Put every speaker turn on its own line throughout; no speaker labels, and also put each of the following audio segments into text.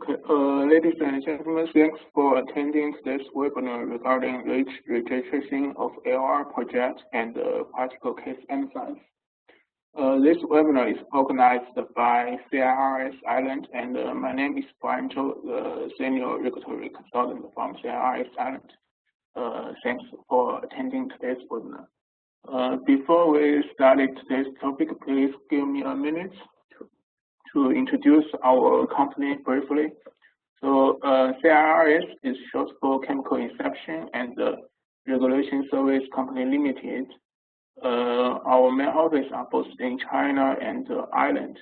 Okay, ladies and gentlemen, thanks for attending today's webinar regarding REACH registration of AR project and practical case insights. This webinar is organized by CIRS Ireland, and my name is Brian Zhou, the Senior Regulatory Consultant from CIRS Ireland. Thanks for attending today's webinar. Before we start today's topic, please give me a minute to introduce our company briefly. So CIRS is short for Chemical Inspection and Regulation Service Company Limited. Our main offices are both in China and Ireland.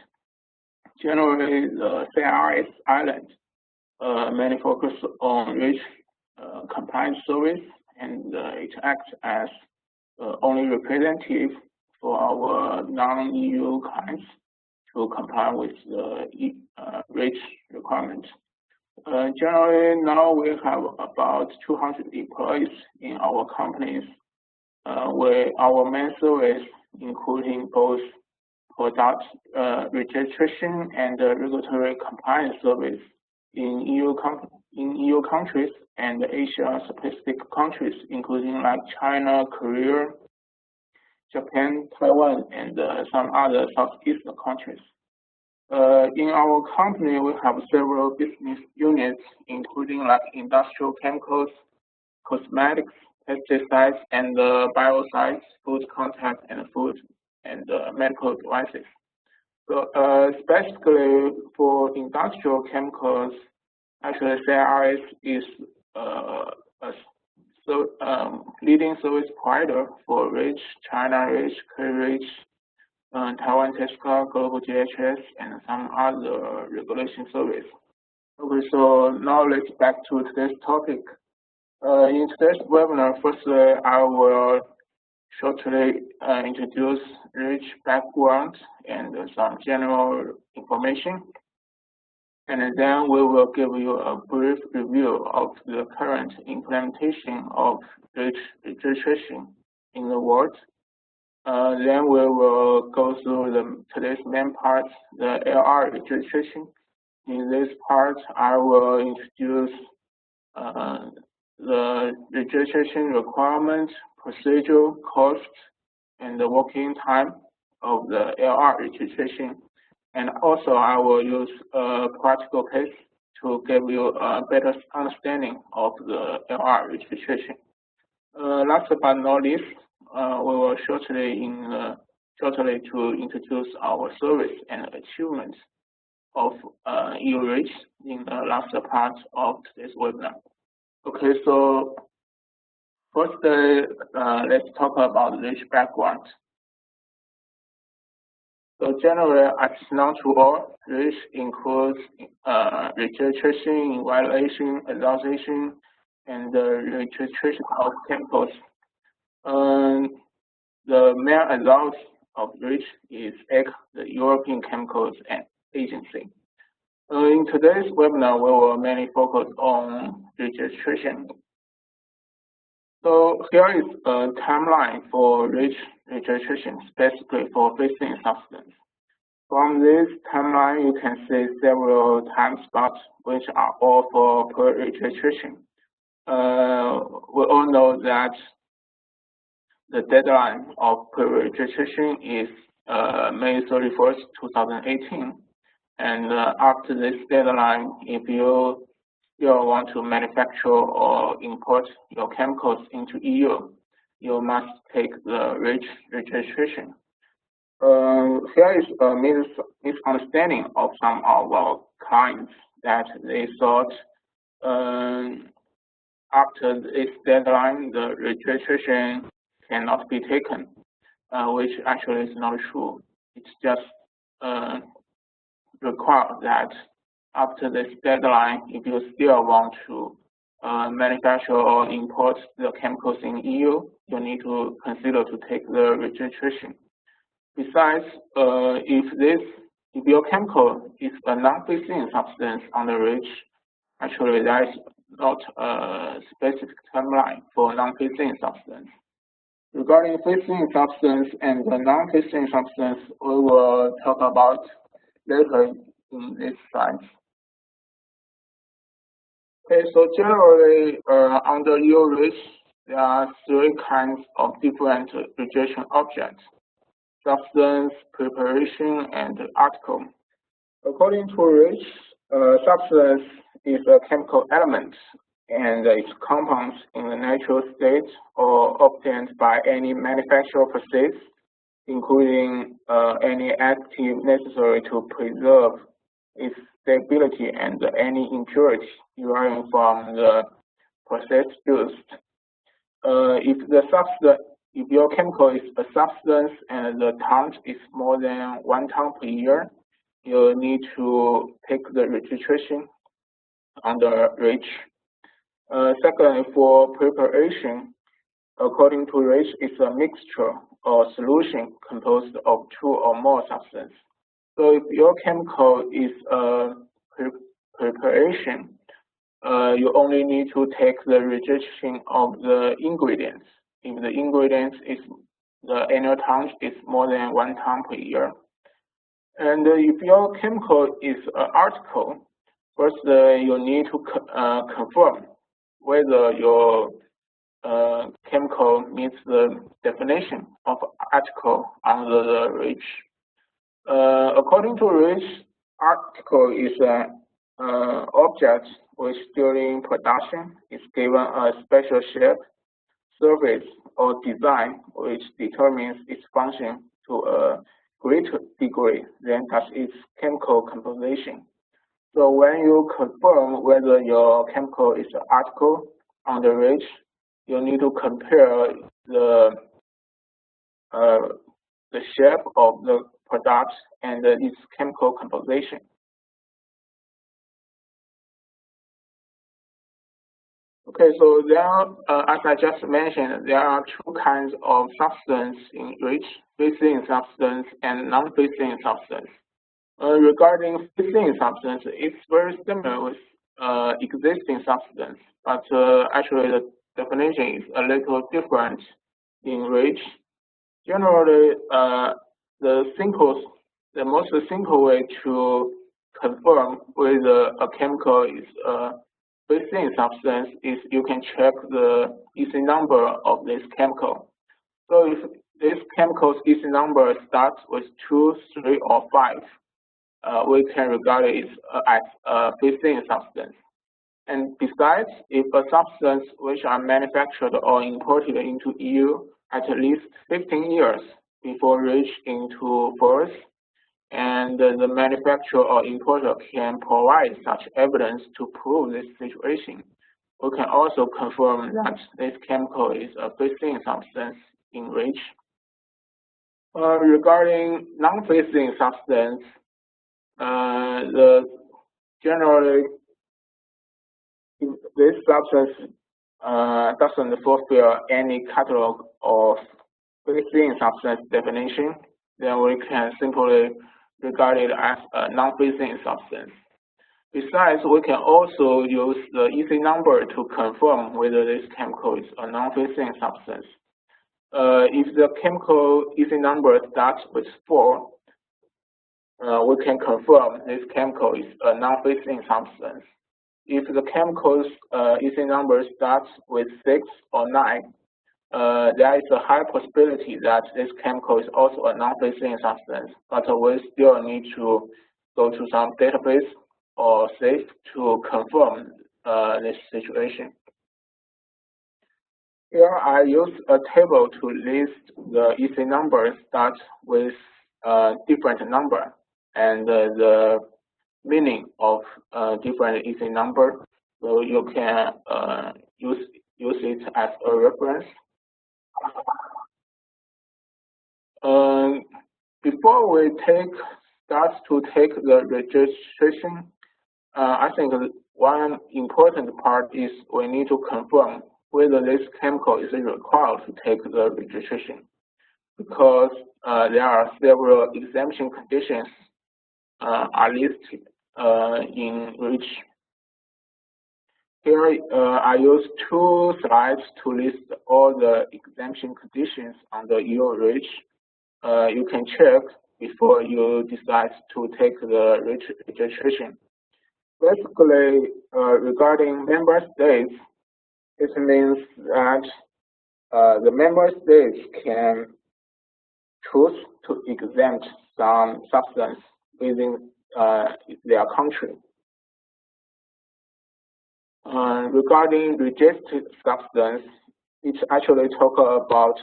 Generally, the CIRS Ireland mainly focus on REACH compliance service, and it acts as only representative for our non-EU clients to comply with the REACH requirements. Generally, now we have about 200 employees in our companies, where our main service, including both product registration and regulatory compliance service in EU countries and Asia Pacific countries, including like China, Korea, Japan, Taiwan, and some other Southeast countries. In our company, we have several business units, including like industrial chemicals, cosmetics, pesticides, and biocides, food contact, and food and medical devices. So specifically for industrial chemicals, actually CIRS is leading service provider for REACH, China REACH, Korea REACH, Taiwan TSCA, Global GHS, and some other regulation service. Okay, so now let's back to today's topic. In today's webinar, firstly, I will shortly introduce REACH background and some general information. And then we will give you a brief review of the current implementation of REACH registration in the world. Then we will go through today's main part, the AR registration. In this part, I will introduce the registration requirements, procedure, costs, and the working time of the AR registration. And also, I will use a practical case to give you a better understanding of the AR registration. Last but not least, we will shortly to introduce our service and achievements of EU-REACH in the last part of this webinar. Okay, so first, let's talk about REACH background. So generally, as known to all, REACH includes registration, evaluation, authorization, and registration of chemicals. The main result of REACH is ECHA, the European Chemicals Agency. In today's webinar, we will mainly focus on registration. So here is a timeline for REACH registration, specifically for fission substance. From this timeline, you can see several time spots, which are all for pre-registration. We all know that the deadline of pre-registration is May 31st, 2018. And after this deadline, if you want to manufacture or import your chemicals into EU, you must take the REACH registration. Here is a misunderstanding of some of our clients that they thought after this deadline, the registration cannot be taken, which actually is not true. It's just required that after this deadline, if you still want to manufacture or import the chemicals in EU, you need to consider to take the registration. Besides, if your chemical is a non-fission substance under REACH, actually there is not a specific timeline for non-fission substance. Regarding fission substance and the non-fission substance, we will talk about later in this slide. Okay, so generally, under EO-REACH, there are three kinds of different registration objects: substance, preparation, and article. According to REACH, substance is a chemical element and its compounds in the natural state or obtained by any manufacturing process, including any active necessary to preserve its stability and any impurity deriving from the process used. If your chemical is a substance and the ton is more than 1 ton per year, you need to take the registration under REACH. Second, for preparation, according to REACH, it's a mixture or solution composed of 2 or more substances. So if your chemical is a preparation, you only need to take the registration of the ingredients. If the ingredients is the annual ton is more than 1 ton per year. And if your chemical is an article, first you need to confirm whether your chemical meets the definition of article under the REACH. According to REACH, article is an object which during production is given a special shape, surface, or design which determines its function to a greater degree than does its chemical composition. So when you confirm whether your chemical is an article under REACH, you need to compare the shape of the product and its chemical composition. Okay, so as I just mentioned, there are 2 kinds of substance in REACH: phase-in substance and non-phase-in substance. Regarding phase-in substance, it's very similar with existing substance, but actually the definition is a little different in REACH. Generally, the most simple way to confirm whether a chemical is a phase-in substance is you can check the EC number of this chemical. So if this chemical's EC number starts with 2, 3, or 5, we can regard it as a phase-in substance. And besides, if a substance which are manufactured or imported into EU at least 15 years before reach into force, and the manufacturer or importer can provide such evidence to prove this situation, we can also confirm that this chemical is a phase-in substance in REACH. Regarding non-phase-in substance, generally this substance doesn't fulfill any catalog of phase-in substance definition, then we can simply regard it as a non-phase-in substance. Besides, we can also use the EC number to confirm whether this chemical is a non-phase-in substance. If the chemical EC number starts with 4, we can confirm this chemical is a non-phase-in substance. If the chemical's EC number starts with 6 or 9, there is a high possibility that this chemical is also a non-phase-in substance, but we still need to go to some database or safe to confirm this situation. Here I use a table to list the EC numbers that with different number and the meaning of different EC number, so you can use it as a reference. Before we start to take the registration, I think one important part is we need to confirm whether this chemical is required to take the registration, because there are several exemption conditions are listed in REACH. Here I use 2 slides to list all the exemption conditions under your REACH. You can check before you decide to take the registration. Basically, regarding member states, it means that the member states can choose to exempt some substance within their country. Regarding registered substance, it actually talk about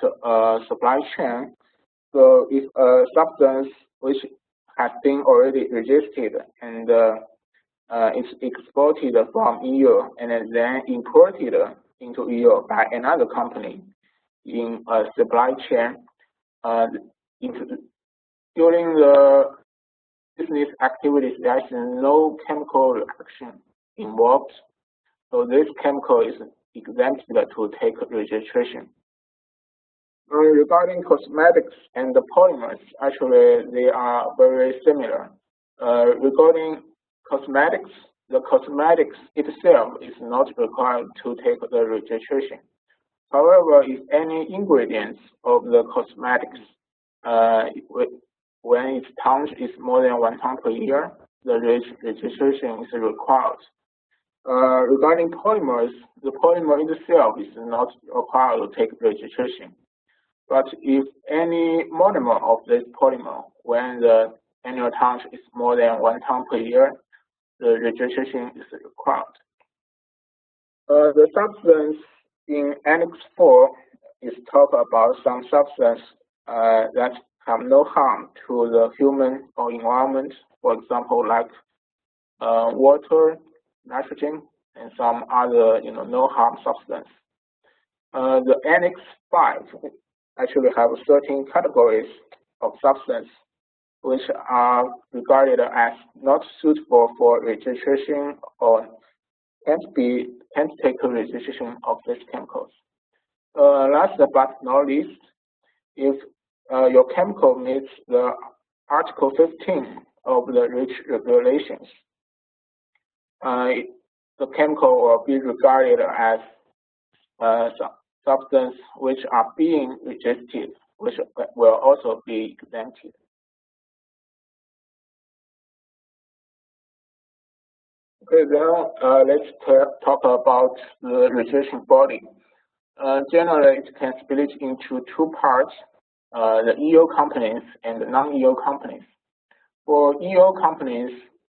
supply chain. So if a substance which has been already registered and it's exported from EU and then imported into EU by another company in a supply chain, during the business activities, there is no chemical reaction involved. So this chemical is exempted to take registration. Regarding cosmetics and the polymers, actually they are very similar. Regarding cosmetics, the cosmetics itself is not required to take the registration. However, if any ingredients of the cosmetics, when its tonnage is more than 1 ton per year, the registration is required. Regarding polymers, the polymer itself is not required to take registration. But if any monomer of this polymer, when the annual tonnage is more than 1 ton per year, the registration is required. The substance in Annex 4 is talk about some substance that have no harm to the human or environment, for example, like water, nitrogen, and some other no harm substance. The Annex 5 actually have 13 categories of substance which are regarded as not suitable for registration or can't take registration of these chemicals. Last but not least, if your chemical meets the Article 15 of the REACH regulations, the chemical will be regarded as substance which are being registered, which will also be exempted. Okay, then let's talk about the registration body. Generally, it can split into 2 parts, the EU companies and the non-EU companies. For EU companies,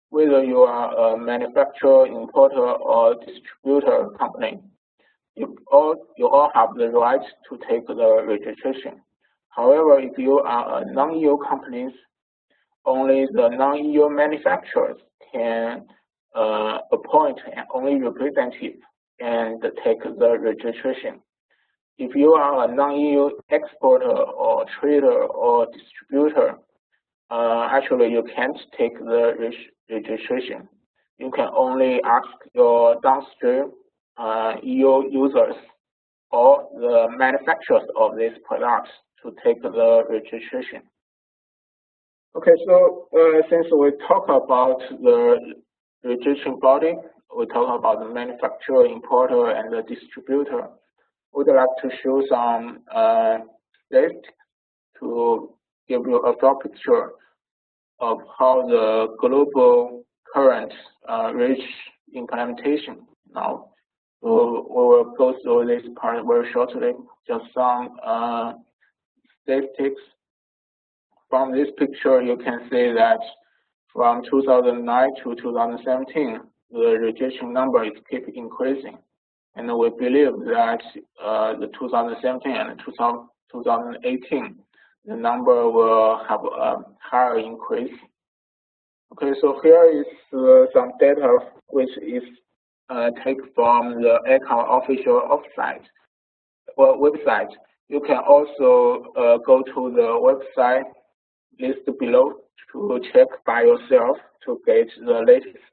whether you are a manufacturer, importer, or distributor company, you all have the right to take the registration. However, if you are a non-EU companies, only the non-EU manufacturers can appoint an only representative and take the registration. If you are a non-EU exporter or trader or distributor, actually you can't take the registration. You can only ask your downstream EU users or the manufacturers of these products to take the registration. Okay, so since we talk about the registration body, we talk about the manufacturer, importer, and the distributor. We'd like to show some statistics to give you a broad picture of how the global current REACH implementation now. So we will go through this part very shortly. Just some statistics. From this picture, you can see that from 2009 to 2017, the registration number is keep increasing. And we believe that the 2017 and 2018, the number will have a higher increase. Okay, so here is some data which is taken from the ECHA official website. You can also go to the website listed below to check by yourself to get the latest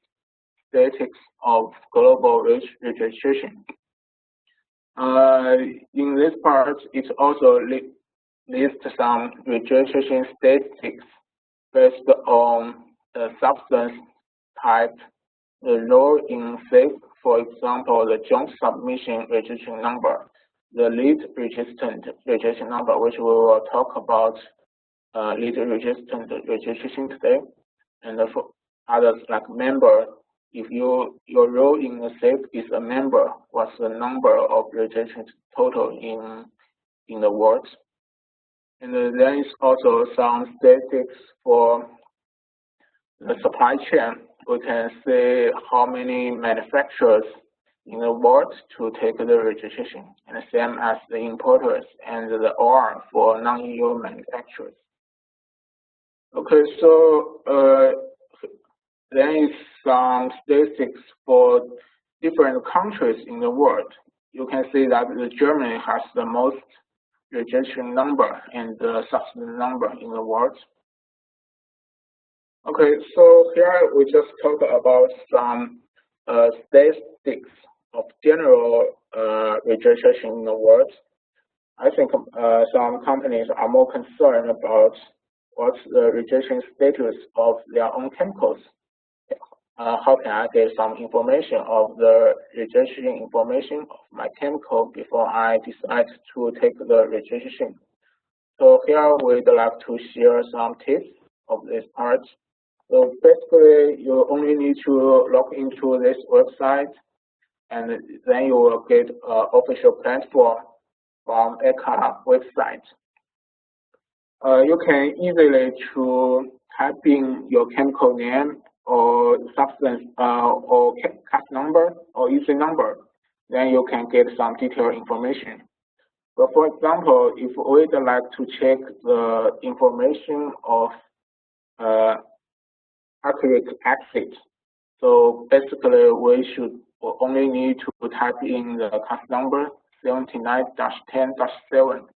statistics of global REACH registration. In this part, it also lists some registration statistics based on the substance type, the role in SAFE, for example, the joint submission registration number, the lead resistant registration number, which we will talk about lead resistant registration today, and for others like member if your role in the SIP is a member, what's the number of registrations total in the world? And there is also some statistics for the supply chain. We can see how many manufacturers in the world to take the registration, and the same as the importers and the OR for non-EU manufacturers. Okay, so there is some statistics for different countries in the world. You can see that Germany has the most registration number and the subsidy number in the world. Okay, so here we just talk about some statistics of general registration in the world. I think some companies are more concerned about what's the registration status of their own chemicals. How can I get some information of the registration information of my chemical before I decide to take the registration? So here we'd like to share some tips of this part. So basically, you only need to log into this website, and then you will get an official platform from ECHA website. You can easily to type in your chemical name or substance or CAS number or EC number. Then you can get some detailed information. So for example, if we'd like to check the information of acrylic acid, so basically we should only need to type in the CAS number 79-10-7.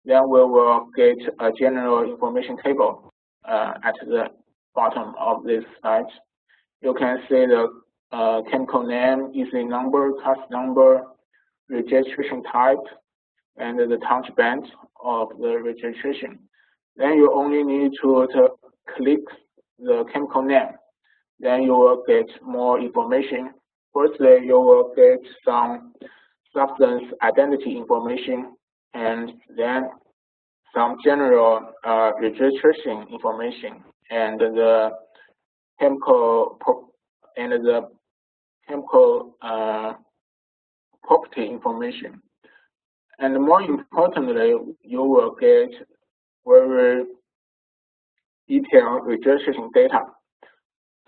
Then we will get a general information table at the bottom of this slide. You can see the chemical name, EC number, CAS number, registration type, and the touch band of the registration. Then you only need to click the chemical name. Then you will get more information. Firstly, you will get some substance identity information, and then some general registration information, and the chemical property information. And more importantly, you will get very detailed registration data.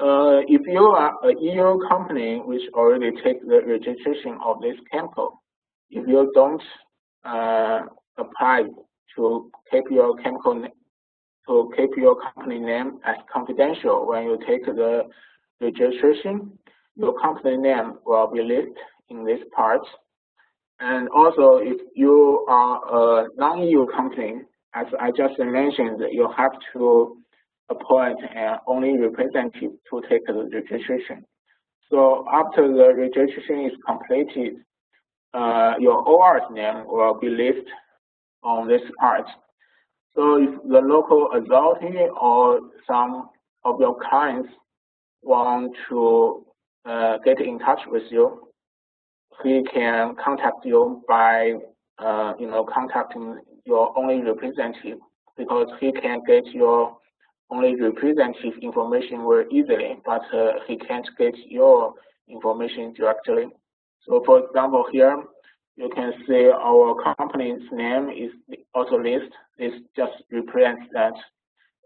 If you are an EU company which already take the registration of this chemical, if you don't apply to keep your company name as confidential when you take the registration, your company name will be listed in this part. And also, if you are a non-EU company, as I just mentioned, you have to appoint an only representative to take the registration. So after the registration is completed, your OR's name will be listed on this part. So if the local authority or some of your clients want to get in touch with you, he can contact you by contacting your only representative, because he can get your only representative information very easily, but he can't get your information directly. So for example, here you can see our company's name is also listed. This just represents that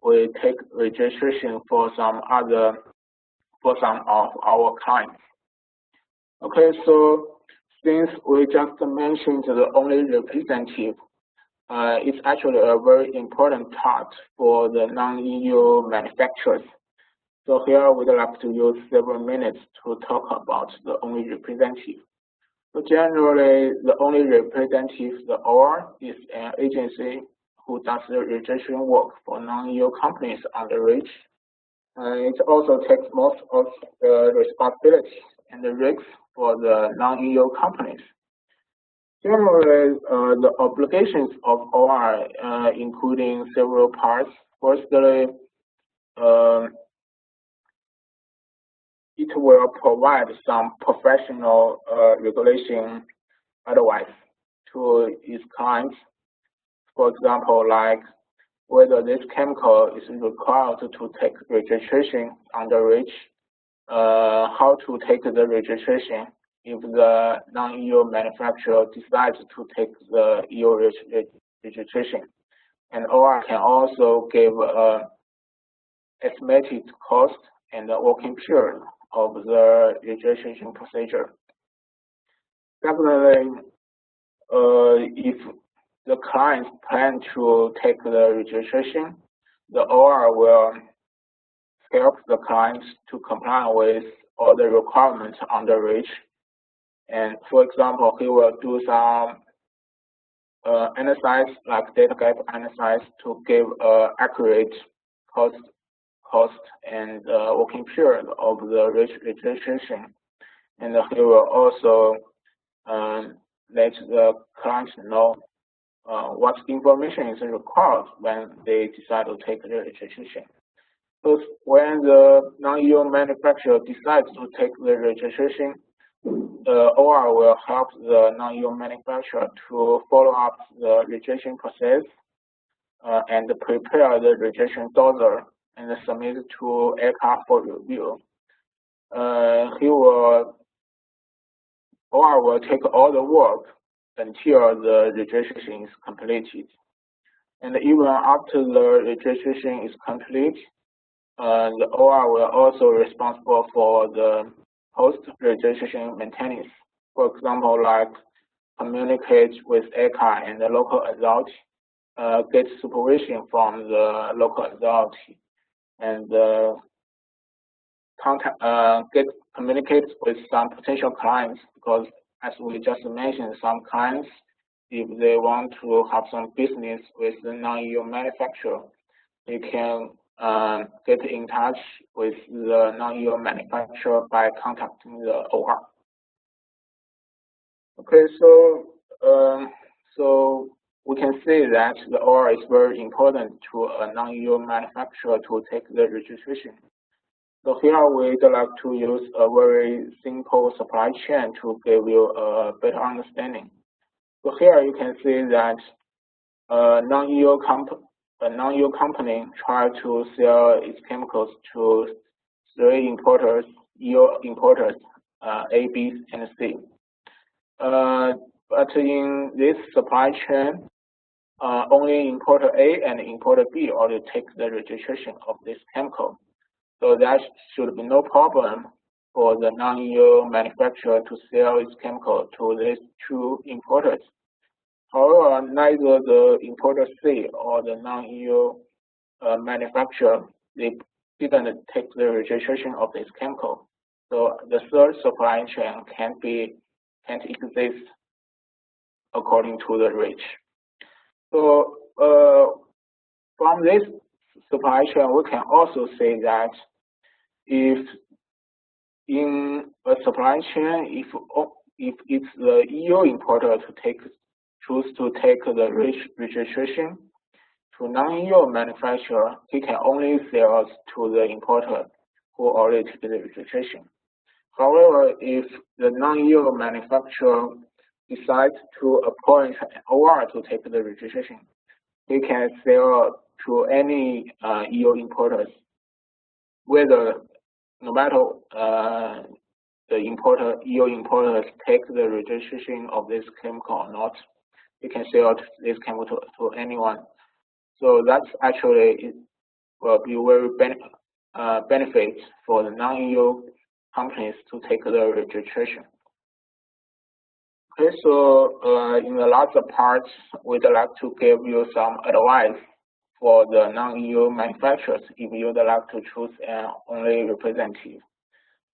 we take registration for some of our clients. Okay, so since we just mentioned the only representative, it's actually a very important part for the non-EU manufacturers. So here we'd like to use several minutes to talk about the only representative. So generally, the only representative, the OR, is an agency who does the registration work for non-EU companies under REACH. It also takes most of the responsibility and the risks for the non-EU companies. Generally, the obligations of OR, including several parts. Firstly, it will provide some professional regulation advice to its clients. For example, like whether this chemical is required to take registration under REACH, how to take the registration if the non-EU manufacturer decides to take the EU registration. And OR can also give estimated cost and the working period of the registration procedure. Definitely, if the clients plan to take the registration, the OR will help the clients to comply with all the requirements under REACH. And for example, he will do some analysis, like data gap analysis, to give accurate cost and working period of the REACH registration. And he will also let the clients know what information is required when they decide to take the registration. So when the non-EU manufacturer decides to take the registration, the OR will help the non-EU manufacturer to follow up the registration process and prepare the registration dossier and submit it to ECHA for review. OR will take all the work until the registration is completed. And even after the registration is complete, the OR will also responsible for the post-registration maintenance. For example, like communicate with ECHA and the local authority, get supervision from the local authority, and communicate with some potential clients, because as we just mentioned, some clients, if they want to have some business with the non-EU manufacturer, they can get in touch with the non-EU manufacturer by contacting the OR. Okay, so we can say that the OR is very important to a non-EU manufacturer to take the registration. So here we'd like to use a very simple supply chain to give you a better understanding. So here you can see that a non-EU company tried to sell its chemicals to 3 importers, EU importers, A, B, and C. But in this supply chain, only importer A and importer B already take the registration of this chemical. So that should be no problem for the non-EU manufacturer to sell its chemical to these 2 importers. However, neither the importer C or the non-EU manufacturer, they didn't take the registration of this chemical. So the third supply chain can't exist according to the REACH. So from this supply chain, we can also say that if in a supply chain, if it's the EU importer to choose to take the REACH registration to non-EU manufacturer, he can only sell to the importer who already took the registration. However, if the non-EU manufacturer decides to appoint an OR to take the registration, he can sell to any EU importers, whether no matter the EU importers take the registration of this chemical or not, he can sell this chemical to anyone. So that's actually will be very benefit for the non-EU companies to take the registration. Okay, so in the last part, we'd like to give you some advice for the non-EU manufacturers if you'd like to choose an only representative.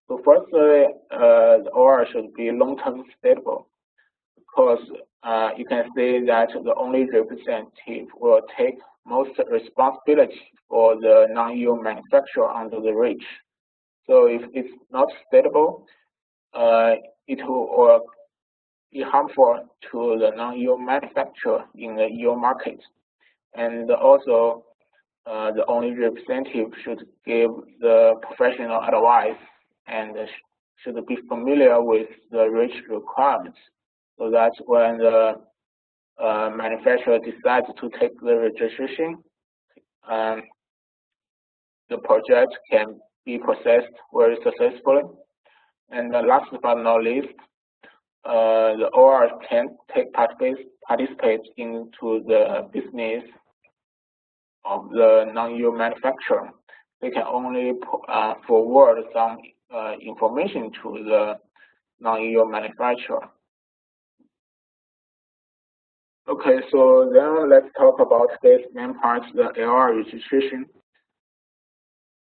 So firstly, the OR should be long-term stable, because you can say that the only representative will take most responsibility for the non-EU manufacturer under the REACH. So if it's not stable, it will be harmful to the non-EU manufacturer in the EU market. And also, the only representative should give the professional advice and should be familiar with the REACH requirements, so that when the manufacturer decides to take the registration, the project can be processed very successfully. And last but not least, the OR can participate into the business of the non-EU manufacturer. They can only forward some information to the non-EU manufacturer. Okay, so then let's talk about today's main part, the AR registration.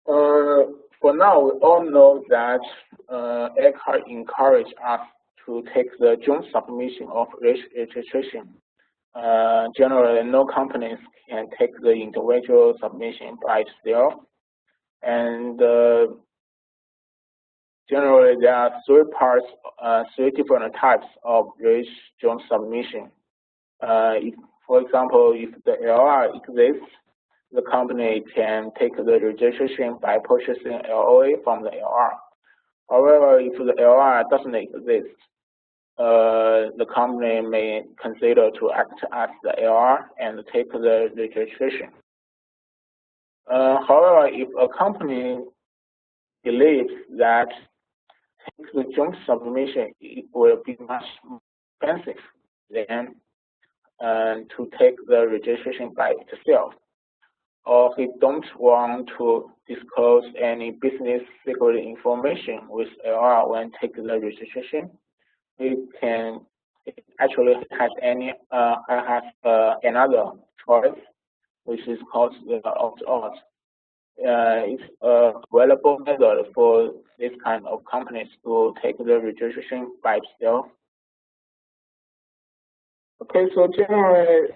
For now, we all know that ECHA encouraged us to take the joint submission of registration. Generally, no companies can take the individual submission by itself. And generally, there are three different types of joint submission. For example, if the LOI exists, the company can take the registration by purchasing LOA from the LR. However, if the LR doesn't exist, the company may consider to act as the LR and take the registration. However, if a company believes that the joint submission will be much more expensive than to take the registration by itself, or he don't want to disclose any business secret information with LR when taking the registration, he can actually has another choice, which is called the opt-out. It's a available method for this kind of companies to take the registration by itself. Okay, so generally,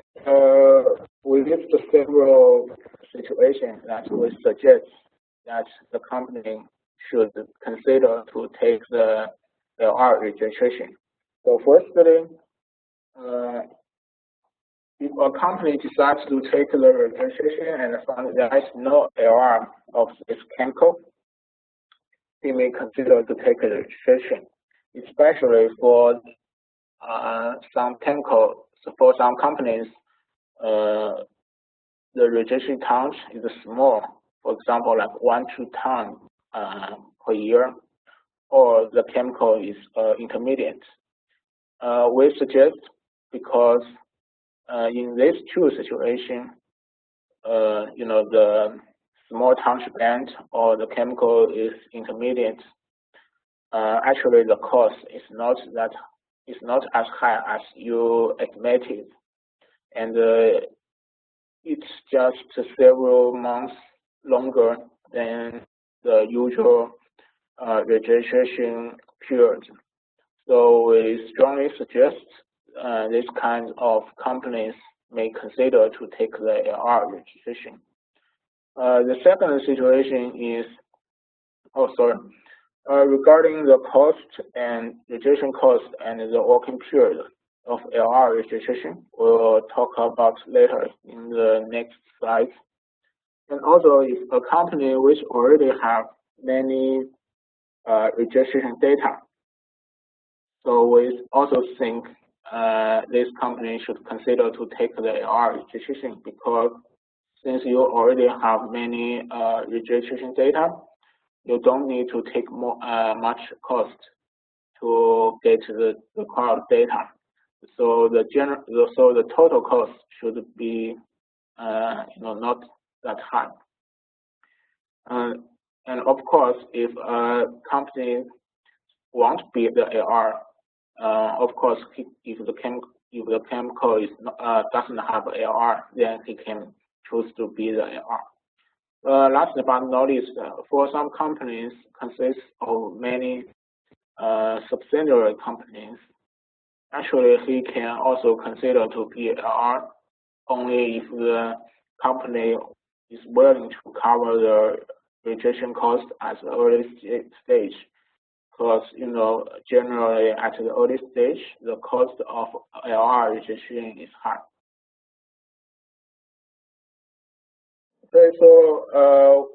we list several situations that we suggest that the company should consider to take the LR registration. So firstly, if a company decides to take the registration and find there is no LR of this chemical, they may consider to take the registration, especially for some chemical. So for some companies, the registration count is small. For example, like 1 to 2 tons per year, or the chemical is intermediate. We suggest because in these two situations, the small tonnage blend or the chemical is intermediate. Actually, the cost is not as high as you estimated, and it's just several months longer than the usual registration period. So we strongly suggest this kind of companies may consider to take the LR registration. The second situation is, regarding the cost and registration cost and the working period of LR registration, we'll talk about later in the next slide. And also, if a company which already have many registration data, so we also think this company should consider to take the LR registration, because since you already have many registration data, you don't need to take much cost to get the required data. So the total cost should be not that high. And of course, if a company won't be the LR, of course, if the chemical is doesn't have LR, then he can choose to be the LR. Last but not least, for some companies consists of many subsidiary companies. Actually, he can also consider to be LR only if the company is willing to cover the registration cost at the early stage. Because generally at the early stage, the cost of LR registration is high. Okay, so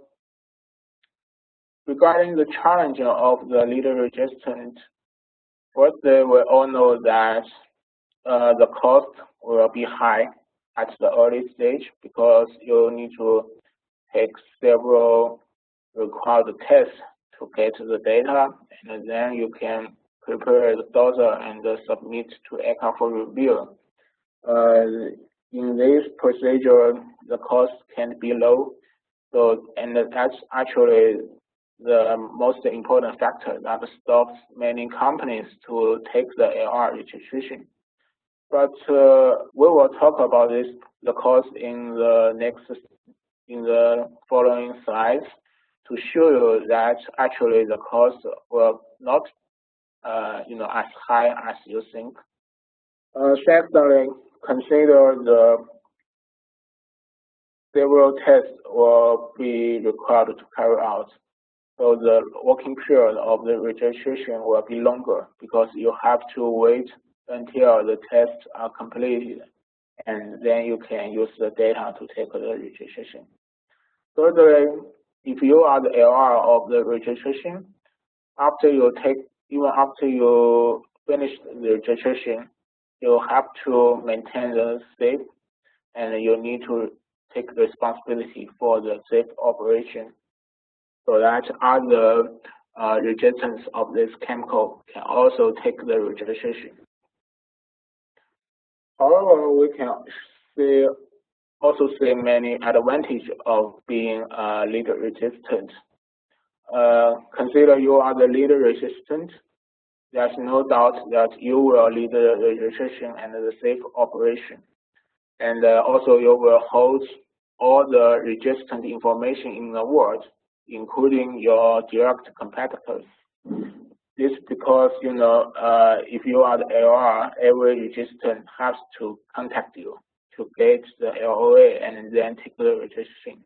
regarding the challenge of the leader registrant, firstly, we all know that the cost will be high at the early stage, because you need to take several require the test to get the data, and then you can prepare the dossier and submit to ECHA for review. In this procedure, the cost can be low, and that's actually the most important factor that stops many companies to take the AR registration. But we will talk about the cost in the following slides to show you that actually the cost will not as high as you think. Secondly, consider the several tests will be required to carry out. So the working period of the registration will be longer because you have to wait until the tests are completed, and then you can use the data to take the registration. Thirdly, if you are the AR of the registration, even after you finish the registration, you have to maintain the safe, and you need to take responsibility for the safe operation, so that other registrants of this chemical can also take the registration. However, we can also see many advantages of being a lead resistant. Consider you are the lead resistant. There's no doubt that you will lead the registration and the safe operation. And also you will hold all the resistant information in the world, including your direct competitors. This is because, if you are the AR, every resistant has to contact you to get the LOA and then take the registration.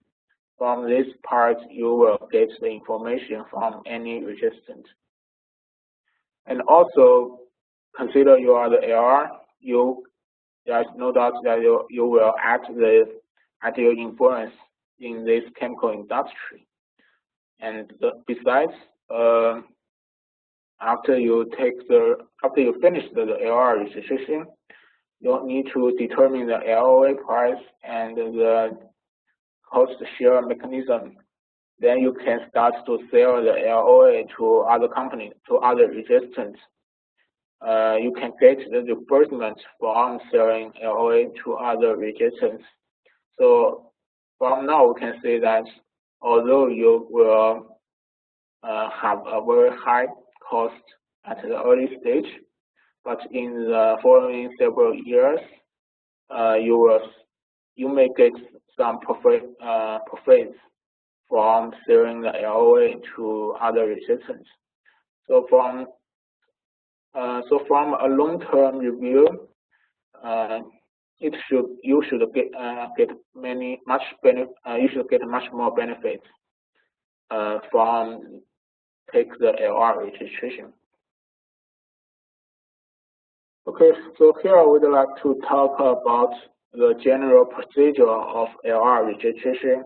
From this part, you will get the information from any resistant. And also, consider you are the AR, there's no doubt that you will add your influence in this chemical industry. And besides, after you finish the AR registration, you need to determine the LOA price and the cost share mechanism. Then you can start to sell the LOA to other companies, to other resistants. You can get the reimbursement from selling LOA to other resistants. So from now, we can say that although you will have a very high cost at the early stage, but in the following several years, you may get some profits from selling the LOA to other resistants. So from a long-term review, you should get much more benefits from take the AR registration. Okay, so here I would like to talk about the general procedure of AR registration.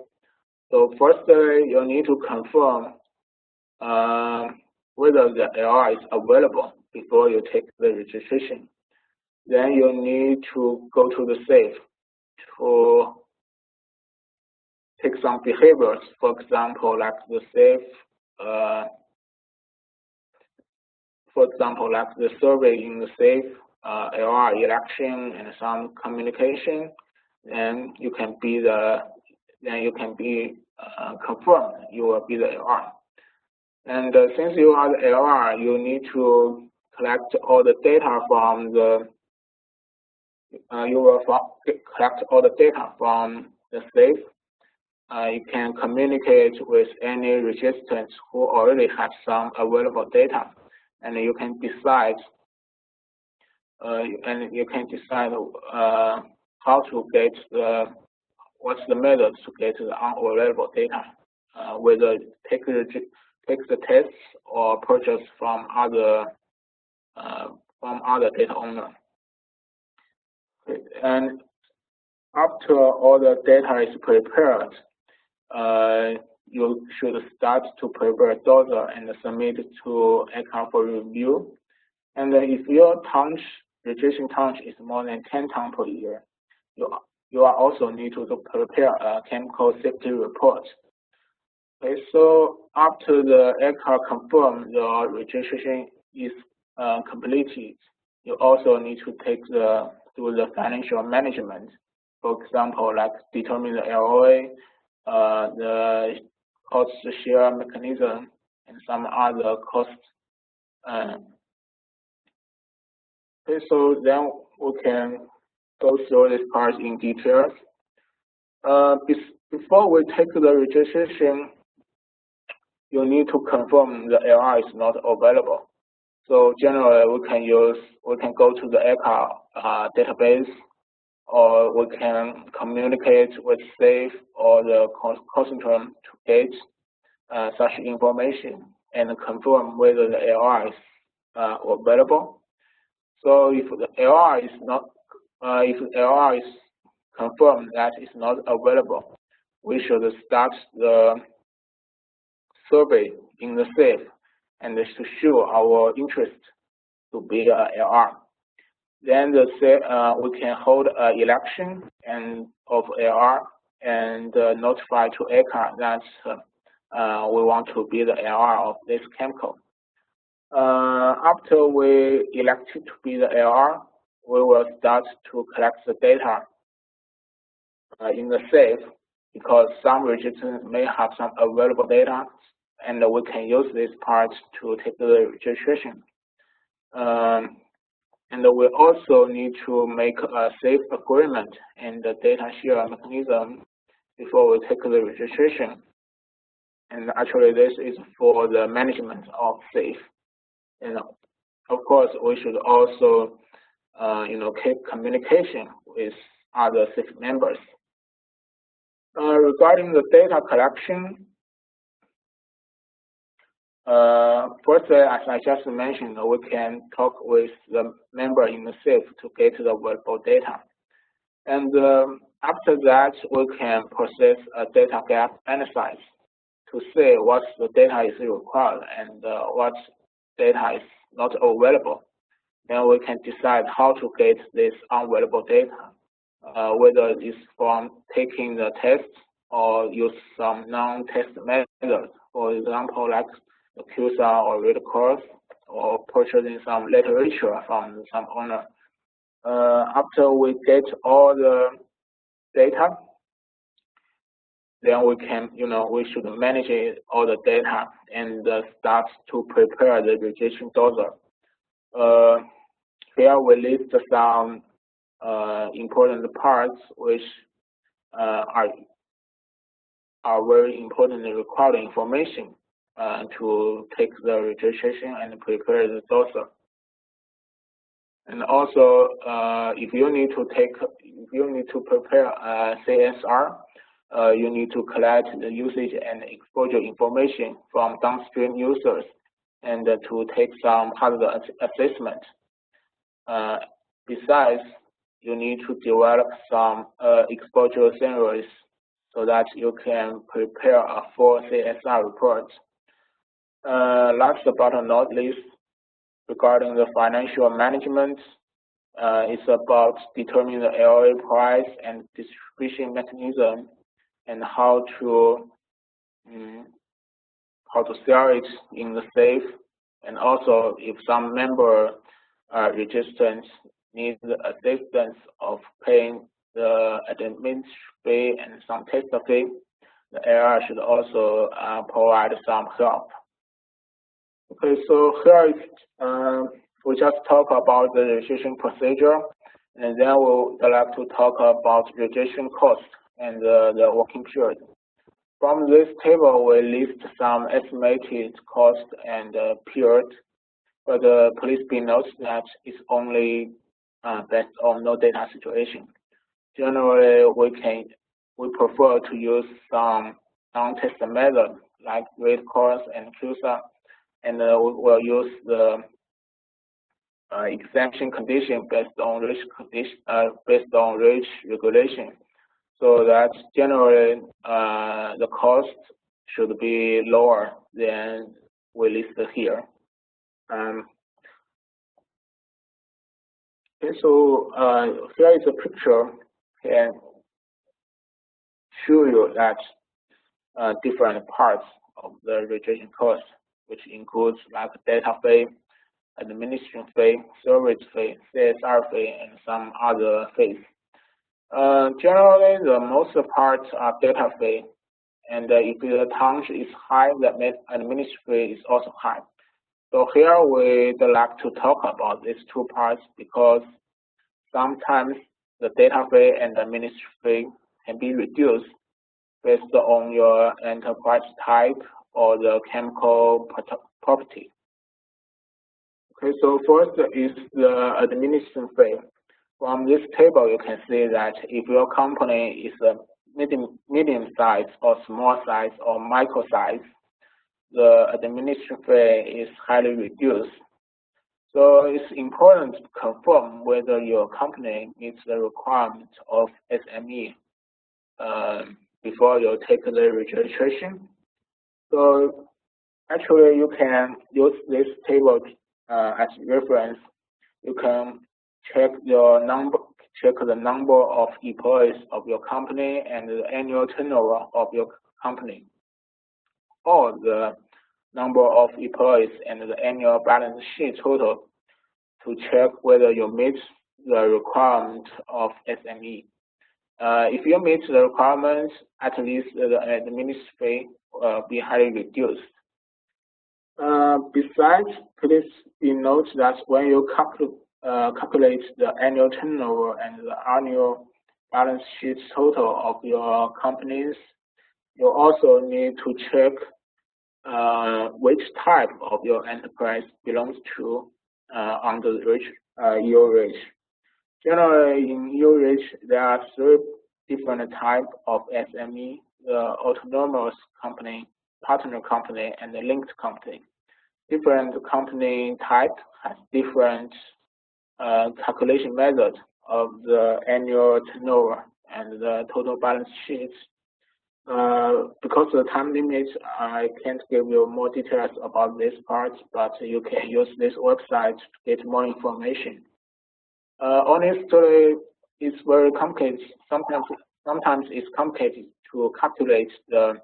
So firstly, you need to confirm whether the AR is available before you take the registration. Then you need to go to the safe to take some behaviors. For example, like the survey in the safe, AR election, and some communication. Then you can be confirmed you will be the AR. And since you are the AR, you need to collect all the data from the collect all the data from the safe. You can communicate with any resistant who already have some available data, and you can decide how to get what's the method to get the unavailable data, whether take the tests or purchase from other data owner. Okay. And after all the data is prepared, you should start to prepare a dossier and submit it to ECHA for review. And if your registration tonnage is more than 10 tons per year, you also need to prepare a chemical safety report. Okay, so after the ECHA confirm the registration is completed, you also need to do the financial management. For example, like determine the LOA, the cost share mechanism, and some other costs. Okay, so then we can go through this part in details. Before we take the registration, you need to confirm the LR is not available. So generally, we can go to the ECHA database, or we can communicate with SAFE or the consortium to get such information and confirm whether the LR is available. So if the LR is not, if the LR is confirmed that it's not available, we should start the survey in the SAFE and to show our interest to be a LR. Then we can hold an election of LR and notify to ECHA that we want to be the LR of this chemical. After we elected to be the LR, we will start to collect the data in the SAFE, because some registrants may have some available data, and we can use this part to take the registration. And we also need to make a SAFE agreement and the data share mechanism before we take the registration. And actually, this is for the management of SAFE. And of course, we should also, keep communication with other SAFE members. Regarding the data collection, firstly, as I just mentioned, we can talk with the member in the SAFE to get the available data. And after that, we can process a data gap analysis to see what the data is required and what data is not available. Then we can decide how to get this unavailable data, whether it's from taking the test or use some non-test methods, for example, like the QSAR or read course, or purchasing some literature from some owner. After we get all the data, then we can, we should manage all the data and start to prepare the registration dossier. Here we list some important parts which are very important and required information to take the registration and prepare the dossier. And also, if you need to prepare a CSR, you need to collect the usage and exposure information from downstream users and to take some hazard assessment. Besides, you need to develop some exposure scenarios so that you can prepare a full CSR report. Last but not least, regarding the financial management, it's about determining the LOA price and distribution mechanism and how to sell it in the SAFE, and also if some member registrants need the assistance of paying the admin fee and some test fee, the LR should also provide some help. Okay, so here we just talk about the registration procedure, and then we'll like to talk about registration cost and the working period. From this table, we list some estimated cost and period, but please be noted that it's only based on no data situation. Generally, we prefer to use some non-test method like read course and QSAR, and we will use the exemption condition based on REACH regulation, so that generally the cost should be lower than we listed here. Okay, so here is a picture can show you that different parts of the registration cost, which includes like data fee, administration fee, service fee, CSR fee, and some other fees. Generally, the most parts are data fee, and if the tonnage is high, the administration fee is also high. So here we'd like to talk about these two parts because sometimes the data fee and the administration fee can be reduced based on your enterprise type or the chemical property. Okay, so first is the administration fee. From this table, you can see that if your company is a medium size or small size or micro size, the administration fee is highly reduced. So it's important to confirm whether your company meets the requirement of SME before you take the registration. So actually, you can use this table as reference. You can check the number of employees of your company and the annual turnover of your company, or the number of employees and the annual balance sheet total to check whether you meet the requirement of SME. If you meet the requirements, at least the administration fee will be highly reduced. Besides, please be note that when you calculate the annual turnover and the annual balance sheet total of your companies, you also need to check which type of your enterprise belongs to under EORIS. Generally, in EORIS, there are 3 different types of SME: the autonomous company, partner company, and the linked company. Different company type has different calculation methods of the annual turnover and the total balance sheets. Because of the time limit, I can't give you more details about this part, but you can use this website to get more information. Honestly, it's very complicated. Sometimes it's complicated to calculate the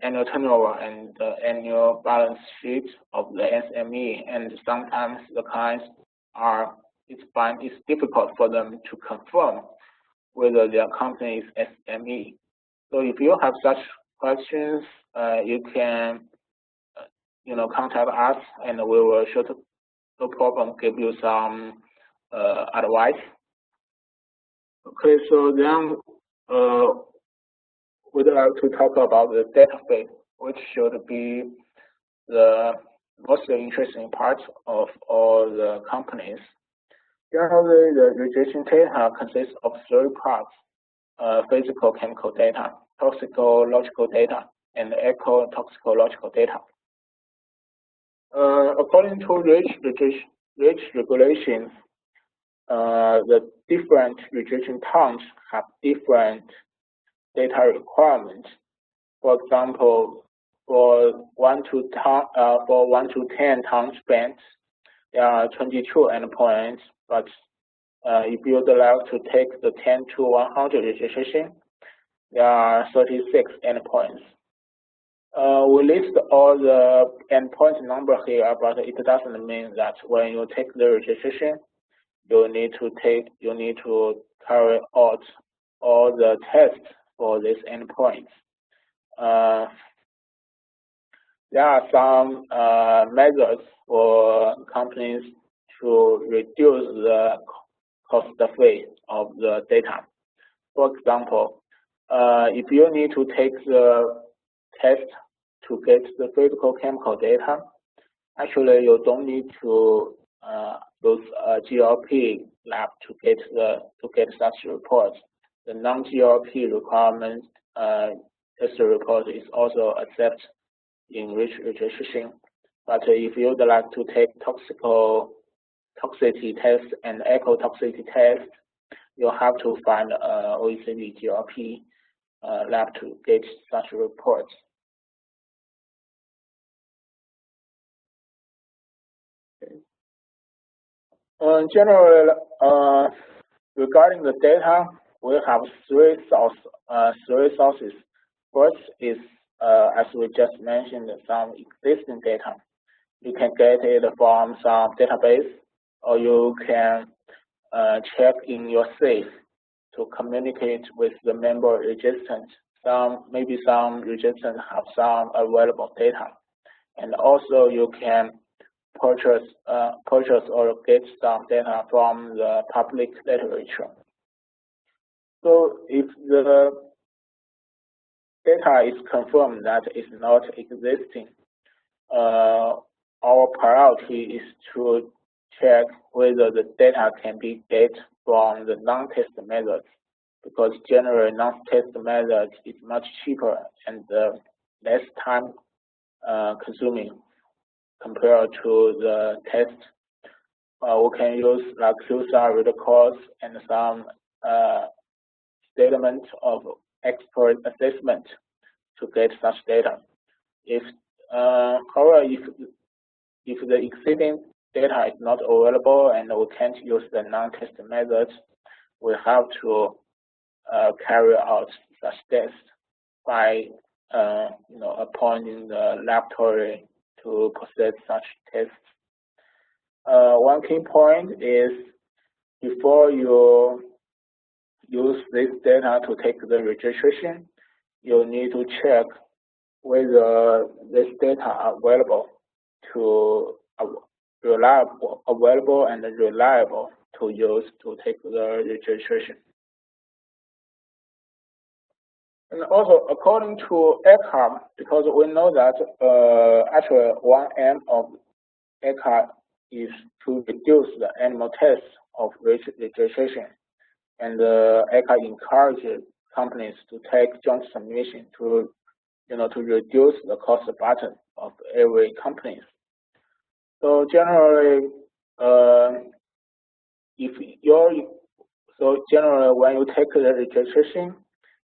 annual turnover and the annual balance sheet of the SME, and sometimes the clients find it's difficult for them to confirm whether their company is SME. So if you have such questions, you can contact us, and we will no problem give you some advice. Okay, so then we'd like to talk about the data fee, which should be the most interesting part of all the companies. Generally, the registration data consists of 3 parts: physical chemical data, toxicological data, and eco-toxicological data. According to REACH regulations, the different registration towns have different data requirements. For example, for 1 to 10 tons spent, there are 22 endpoints, but if you would like to take the 10 to 100 registration, there are 36 endpoints. We list all the endpoint number here, but it doesn't mean that when you take the registration, you need to carry out all the tests for these endpoints. There are some methods for companies to reduce the cost fee of the data. For example, if you need to take the test to get the physical chemical data, actually you don't need to use a GLP lab to get such reports. The non-GLP requirement test report is also accepted in REACH registration. But if you would like to take toxicity test and eco-toxicity test, you have to find OECD GLP lab to get such reports. Generally, regarding the data
we have three sources. First is, as we just mentioned, some existing data. You can get it from some database, or you can check in your safe to communicate with the member registrant. Maybe some registrants have some available data, and also you can purchase or get some data from the public literature. So if the data is confirmed that it's not existing, our priority is to check whether the data can be get from the non-test methods, because generally non-test method is much cheaper and less time consuming compared to the test. We can use like QSAR root cause and some statement of expert assessment to get such data. However, if the existing data is not available and we can't use the non-test methods, we have to carry out such tests by appointing the laboratory to process such tests. One key point is, before you use this data to take the registration, you need to check whether this data are available and reliable to use to take the registration. And also, according to ECHA, because we know that actually one aim of ECHA is to reduce the animal tests of registration, and ECHA encourages companies to take joint submission to reduce the cost burden of every company. So generally, when you take the registration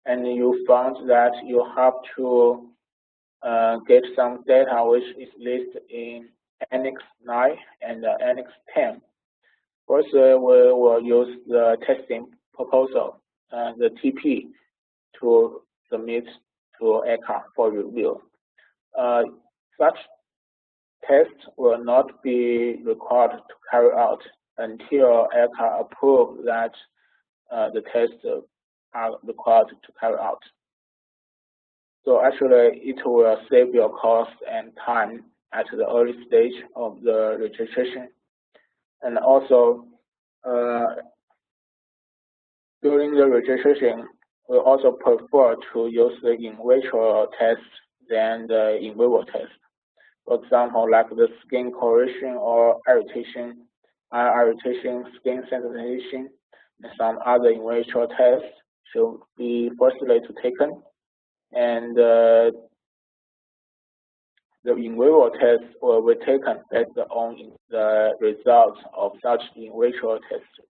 and you found that you have to get some data which is listed in Annex 9 and Annex 10. First, we will use the testing proposal, the TP, to submit to ECHA for review. Such tests will not be required to carry out until ECHA approves that the tests are required to carry out. So actually, it will save your cost and time at the early stage of the registration. And also, during the registration, we also prefer to use the in vitro test than the in vivo test. For example, like the skin corrosion or irritation, skin sensitization, and some other in vitro tests should be firstly to taken. And the in vivo test will be taken based on the results of such in vitro tests.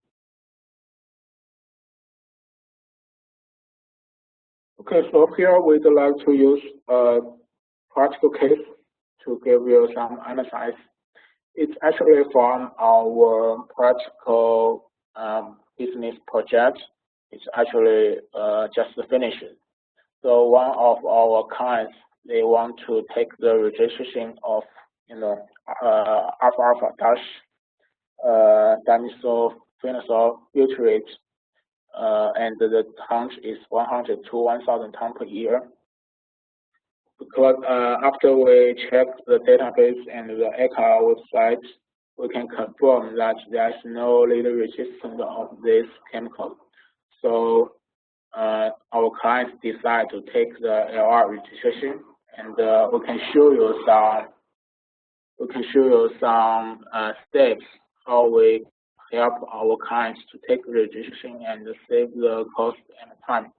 Okay, so here we'd like to use a practical case to give you some insights. It's actually from our practical business project. It's actually just finished. So one of our clients, they want to take the registration of alpha-dash dimethyl butyrate, and the tonnage is 100 to 1,000 tons per year. Because after we check the database and the ECHA website, we can confirm that there is no legal resistance of this chemical. So our clients decide to take the LR registration, and we can show you some steps how we help our clients to take the registration and save the cost and time.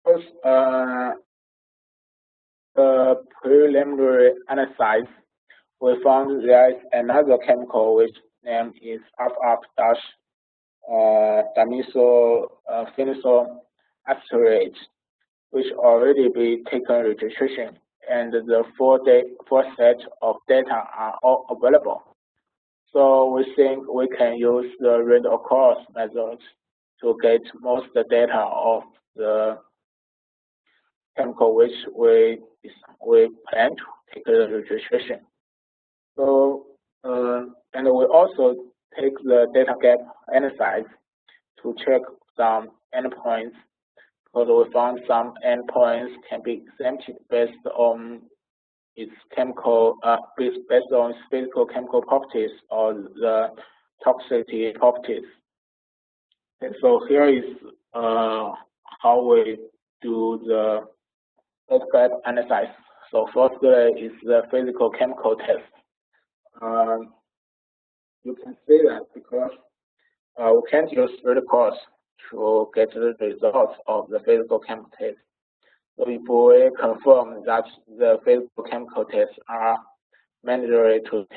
First, the preliminary analysis, we found there is another chemical which name is alpha-dash dimethyl phenyl acetate, which already be taken registration, and the full set of data are all available. So we think we can use the read across method to get most of the data of the chemical which we plan to take the registration. So and we also take the data gap analysis to check some endpoints, because we found some endpoints can be exempted based on its chemical, based on its physical chemical properties or the toxicity properties. And so here is how we do the data gap analysis. So firstly is the physical chemical test. You can see that because we can't use read across to get the results of the physical chemical test. So if we confirm that the physical chemical tests are mandatory to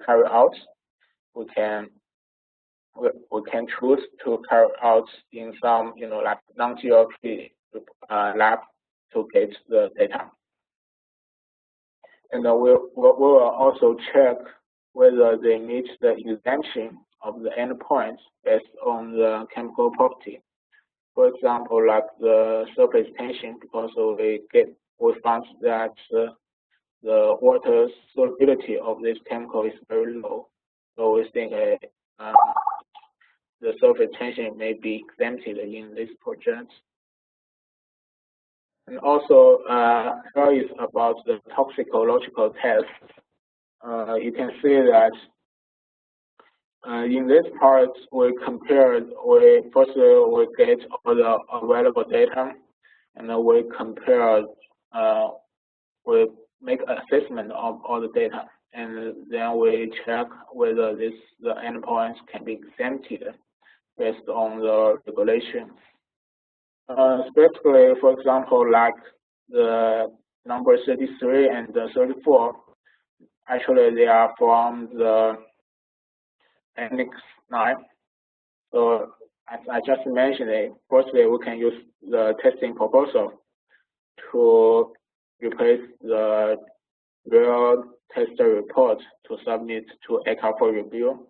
carry out, we can choose to carry out in some like non-GLP lab to get the data. And we will also check whether they meet the exemption of the endpoints based on the chemical property. For example, like the surface tension, because we found that the water solubility of this chemical is very low. So we think the surface tension may be exempted in this project. And also, here is about the toxicological test. You can see that in this part, we first we get all the available data, and then we compare, we make assessment of all the data, and then we check whether the endpoints can be exempted based on the regulations. Specifically, for example, like the number 33 and the 34, actually they are from the Annex 9. So as I just mentioned, firstly we can use the testing proposal to replace the real tester report to submit to ECHA for review.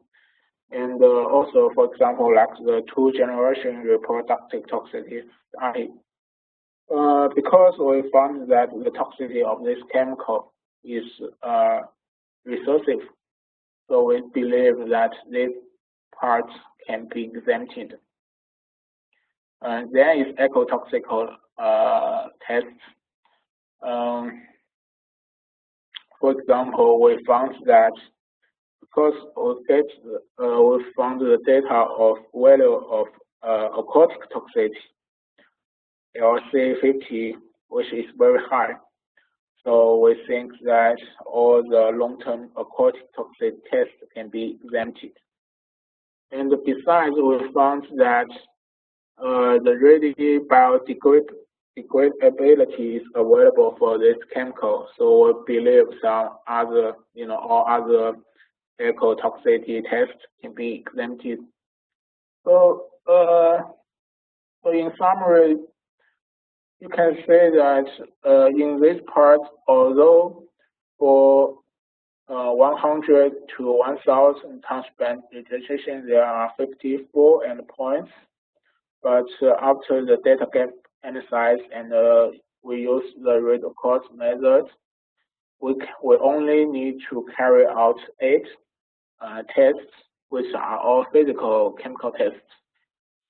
And also, for example, like the 2-generation reproductive toxicity study. Because we found that the toxicity of this chemical is recursive, so we believe that these parts can be exempted. There is ecotoxical tests. For example, we found that because we found the data of value of aquatic toxicity, LC50, which is very high. So we think that all the long-term aquatic toxicity tests can be exempted. And besides, we found that the readily biodegradability is available for this chemical. So we believe some other, all other ecotoxicity tests can be exempted. So, so in summary, you can say that in this part, although for 100 to 1,000 tons band registration, there are 54 endpoints, but after the data gap analysis and we use the read across method, we only need to carry out 8 tests, which are all physical chemical tests.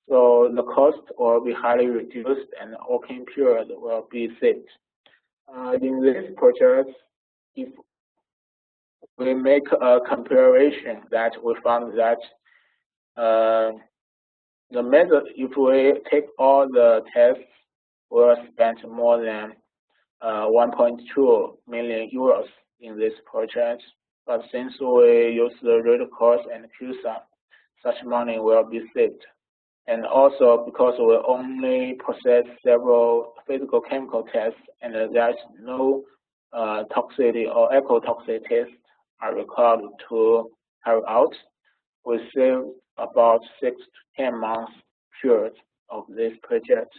So the cost will be highly reduced and the working period will be saved. In this project, if we make a comparison, that we found that the method, if we take all the tests, we'll spend more than 1.2 million euros in this project. But since we use the read across and QSAR, such money will be saved. And also because we only process several physical chemical tests and there's no toxicity or ecotoxicity tests are required to carry out, we save about 6 to 10 months period of this project.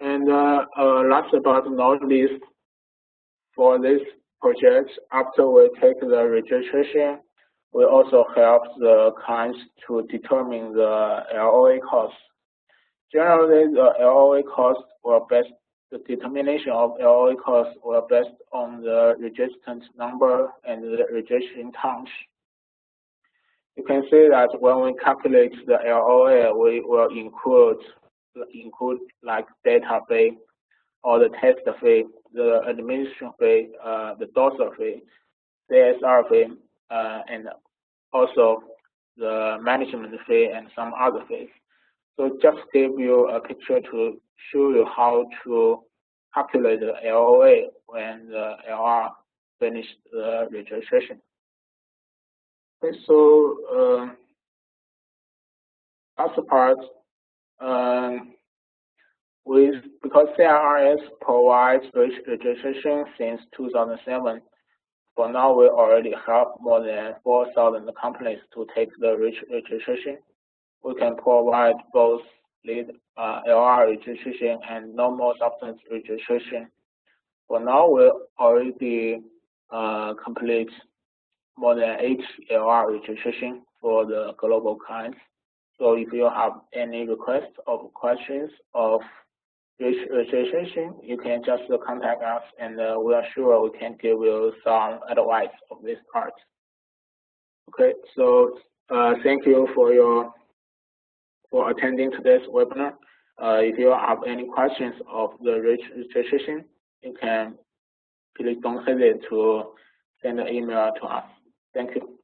And last but not least, for this project, after we take the registration, We also help the clients to determine the LOA cost. Generally, the LOA cost will the determination of LOA cost will based on the registrant number and the registration times. You can see that when we calculate the LOA, we will include like data fee or the test fee, the administration fee, the dorsal fee, CSR fee, and also the management fee and some other fees. So just give you a picture to show you how to calculate the LOA when the LR finished the registration. Okay, so last part, because CIRS provides registration since 2007, for now we already have more than 4,000 companies to take the registration. We can provide both lead LR registration and normal substance registration. For now, we already complete more than 8 LR registration for the global clients. So if you have any requests or questions of registration, you can just contact us, and we are sure we can give you some advice of this part. Okay, so thank you for attending today's webinar. If you have any questions of the registration, you can please don't hesitate to send an email to us. Thank you.